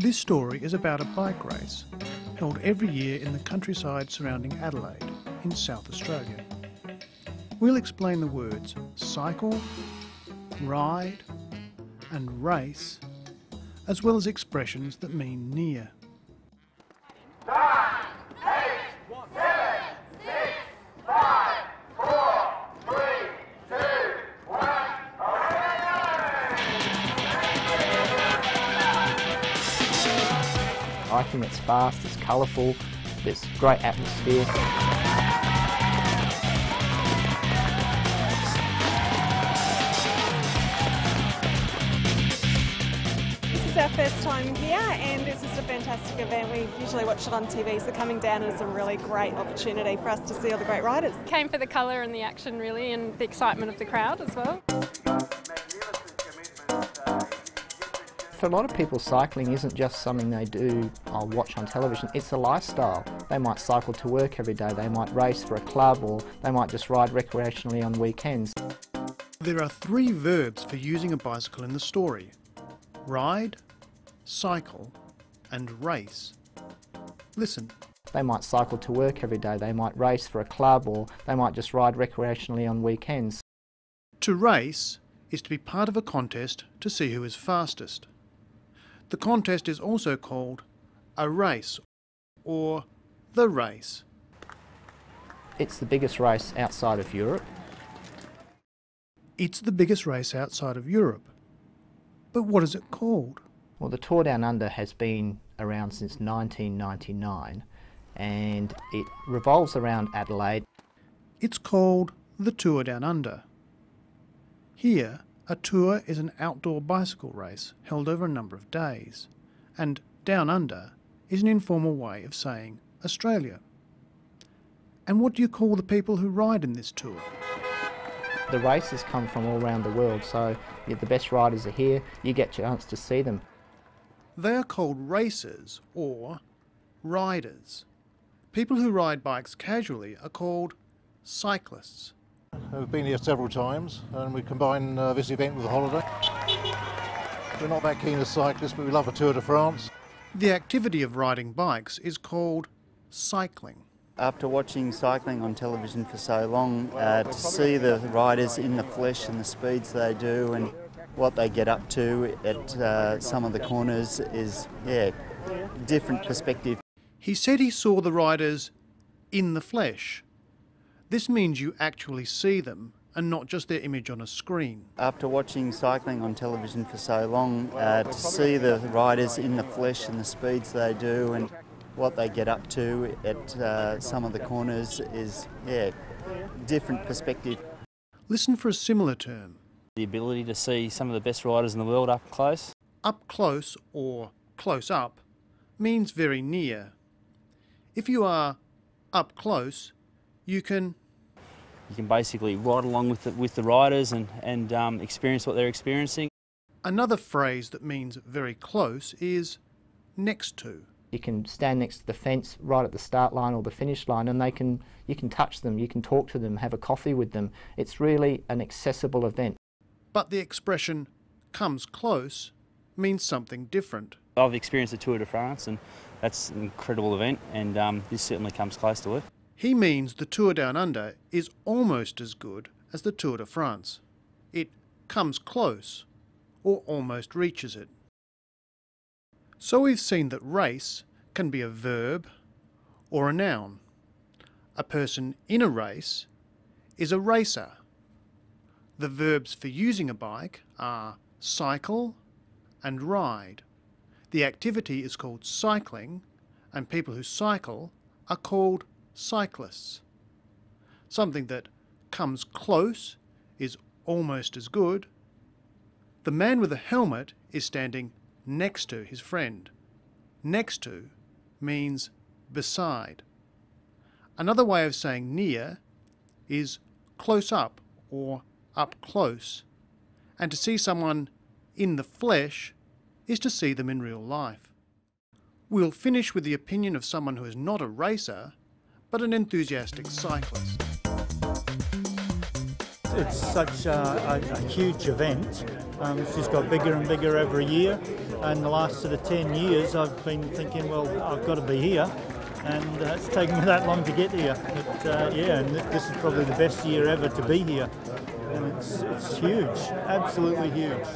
This story is about a bike race held every year in the countryside surrounding Adelaide in South Australia. We'll explain the words cycle, ride and race, as well as expressions that mean near. 9, 8, 7, 6, 5, 4, 3, 2, 1. I think it's fast, it's colourful, there's great atmosphere. This is our first time here and it's just a fantastic event. We usually watch it on TV, so coming down is a really great opportunity for us to see all the great riders. Came for the colour and the action really, and the excitement of the crowd as well. For a lot of people, cycling isn't just something they do or watch on television, it's a lifestyle. They might cycle to work every day, they might race for a club, or they might just ride recreationally on weekends. There are 3 verbs for using a bicycle in the story: ride, cycle and race. Listen. They might cycle to work every day, they might race for a club, or they might just ride recreationally on weekends. To race is to be part of a contest to see who is fastest. The contest is also called a race or the race. It's the biggest race outside of Europe. It's the biggest race outside of Europe. But what is it called? Well, the Tour Down Under has been around since 1999 and it revolves around Adelaide. It's called the Tour Down Under. Here, a tour is an outdoor bicycle race held over a number of days, and Down Under is an informal way of saying Australia. And what do you call the people who ride in this tour? The races come from all around the world, so the best riders are here, you get a chance to see them. They are called racers or riders. People who ride bikes casually are called cyclists. We've been here several times and we combine this event with a holiday. We're not that keen as cyclists, but we love a Tour de France. The activity of riding bikes is called cycling. After watching cycling on television for so long, to see the riders in the flesh and the speeds they do and what they get up to at some of the corners is, different perspective. He said he saw the riders in the flesh. This means you actually see them and not just their image on a screen. After watching cycling on television for so long, to see the riders in the flesh and the speeds they do and what they get up to at some of the corners is, different perspective. Listen for a similar term. The ability to see some of the best riders in the world up close. Up close or close up means very near. If you are up close, you can basically ride along with the riders and experience what they're experiencing. Another phrase that means very close is next to. You can stand next to the fence right at the start line or the finish line and you can touch them, you can talk to them, have a coffee with them. It's really an accessible event. But the expression comes close means something different. I've experienced the Tour de France and that's an incredible event, and this certainly comes close to it. He means the Tour Down Under is almost as good as the Tour de France. It comes close or almost reaches it. So we've seen that race can be a verb or a noun. A person in a race is a racer. The verbs for using a bike are cycle and ride. The activity is called cycling, and people who cycle are called cyclists. Something that comes close is almost as good. The man with a helmet is standing next to his friend. Next to means beside. Another way of saying near is close up or up close. And to see someone in the flesh is to see them in real life. We'll finish with the opinion of someone who is not a racer, but an enthusiastic cyclist. It's such a huge event It's just got bigger and bigger every year, and the last sort of 10 years I've been thinking, well, I've got to be here, and it's taken me that long to get here. But yeah, and this is probably the best year ever to be here, and it's huge, absolutely huge.